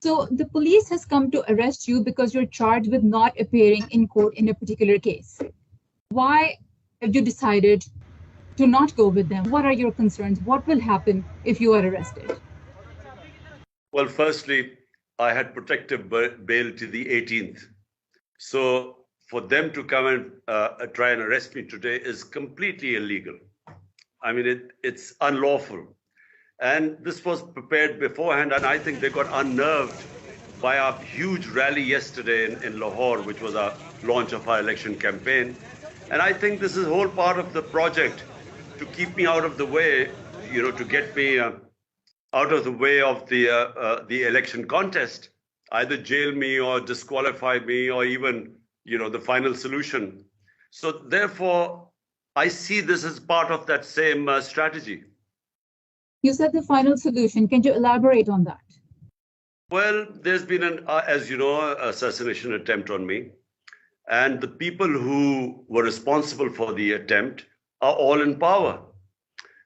So the police has come to arrest you because you're charged with not appearing in court in a particular case. Why have you decided to not go with them? What are your concerns? What will happen if you are arrested? Well, firstly, I had protective bail to the 18th. So for them to come and try and arrest me today is completely illegal. I mean, it's unlawful. And this was prepared beforehand, and I think they got unnerved by our huge rally yesterday in Lahore, which was our launch of our election campaign. And I think this is a whole part of the project to keep me out of the way, to get me out of the way of the election contest, either jail me or disqualify me or even, the final solution. So therefore, I see this as part of that same strategy. You said the final solution. Can you elaborate on that? Well, there's been as you know, assassination attempt on me. And the people who were responsible for the attempt are all in power.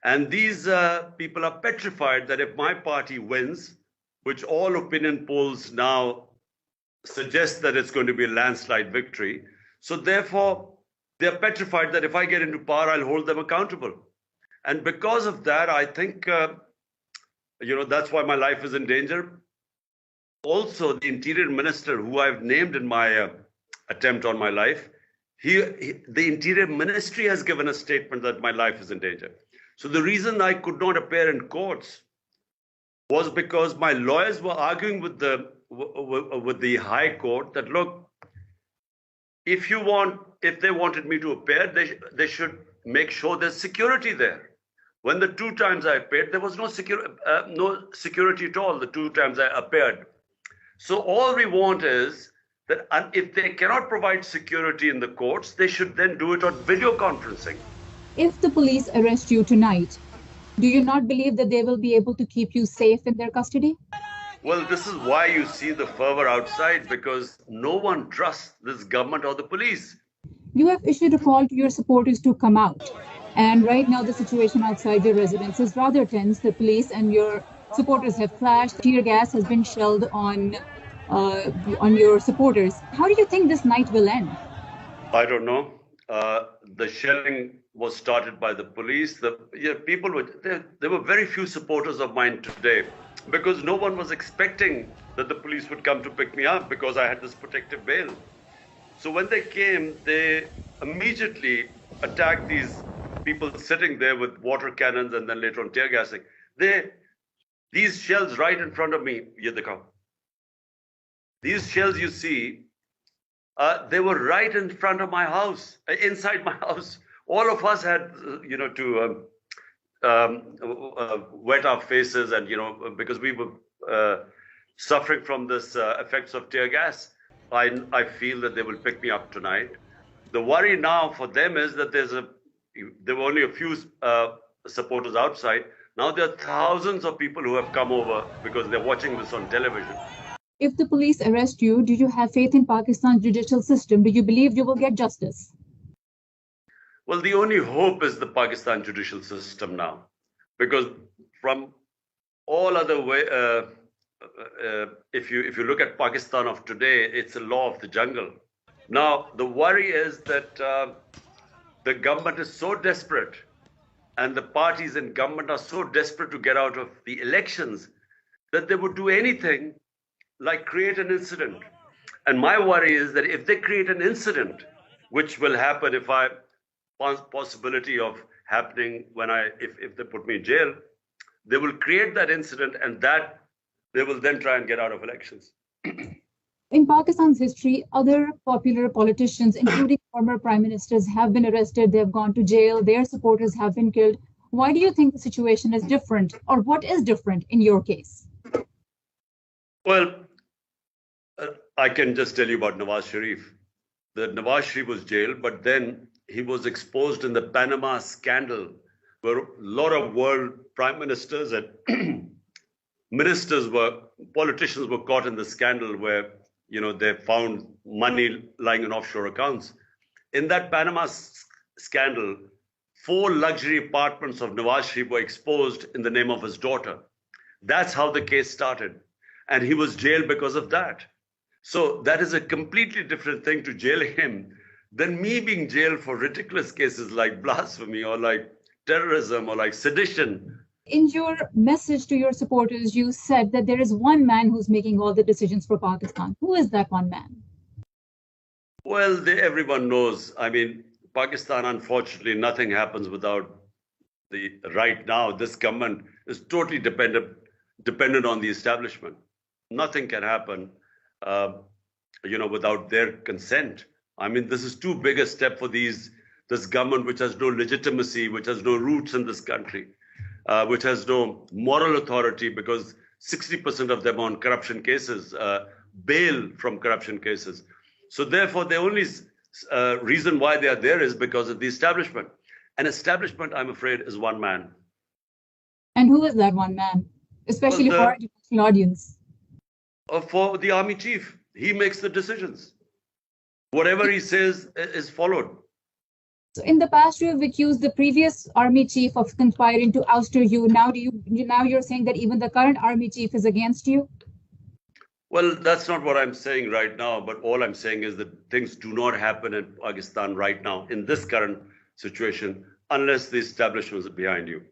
And these people are petrified that if my party wins, which all opinion polls now suggest that it's going to be a landslide victory, so therefore they're petrified that if I get into power, I'll hold them accountable. And because of that, I think, that's why my life is in danger. Also, the interior minister, who I've named in my attempt on my life, the interior ministry has given a statement that my life is in danger. So the reason I could not appear in courts was because my lawyers were arguing with the High Court that, look, if they wanted me to appear, they should make sure there's security there. When the two times I appeared, there was no security at all, the two times I appeared. So all we want is that if they cannot provide security in the courts, they should then do it on video conferencing. If the police arrest you tonight, do you not believe that they will be able to keep you safe in their custody? Well, this is why you see the fervor outside, because no one trusts this government or the police. You have issued a call to your supporters to come out. And right now, the situation outside your residence is rather tense. The police and your supporters have clashed. Tear gas has been shelled on your supporters. How do you think this night will end? I don't know. The shelling was started by the police. There were very few supporters of mine today because no one was expecting that the police would come to pick me up because I had this protective bail. So when they came, they immediately attacked these people sitting there with water cannons and then later on tear gassing. These shells right in front of me, these shells you see, they were right in front of my house, inside my house. All of us had, to wet our faces and, because we were suffering from this effects of tear gas. I feel that they will pick me up tonight. The worry now for them is that there were only a few supporters outside. Now there are thousands of people who have come over because they're watching this on television. If the police arrest you, do you have faith in Pakistan's judicial system? Do you believe you will get justice? Well, the only hope is the Pakistan judicial system now, because from all other way, if you look at Pakistan of today, it's a law of the jungle. Now, the worry is that the government is so desperate and the parties in government are so desperate to get out of the elections that they would do anything like create an incident. And my worry is that if they create an incident, which will happen possibility of happening if they put me in jail, they will create that incident and that they will then try and get out of elections. In Pakistan's history, other popular politicians, including former prime ministers, have been arrested. They have gone to jail. Their supporters have been killed. Why do you think the situation is different, or what is different in your case? Well, I can just tell you about Nawaz Sharif. That Nawaz Sharif was jailed, but then he was exposed in the Panama scandal, where a lot of world prime ministers and politicians were caught in the scandal where, they found money lying in offshore accounts. In that Panama scandal, 4 luxury apartments of Nawaz Sharif were exposed in the name of his daughter. That's how the case started. and he was jailed because of that. So that is a completely different thing to jail him than me being jailed for ridiculous cases like blasphemy or like terrorism or like sedition. In your message to your supporters, you said that there is one man who's making all the decisions for Pakistan. Who is that one man? Well, everyone knows. I mean, Pakistan, unfortunately, nothing happens without right now, this government is totally dependent on the establishment. Nothing can happen, uh, without their consent. I mean, this is too big a step for this government, which has no legitimacy, which has no roots in this country, which has no moral authority, because 60% of them on corruption cases, bail from corruption cases. So therefore, the only reason why they are there is because of the establishment. An establishment, I'm afraid, is one man. And who is that one man, especially for our international audience? For the army chief, he makes the decisions. Whatever he says is followed. So in the past, you have accused the previous army chief of conspiring to ouster you. Now you're saying that even the current army chief is against you? Well, that's not what I'm saying right now, but all I'm saying is that things do not happen in Pakistan right now in this current situation unless the establishment is behind you.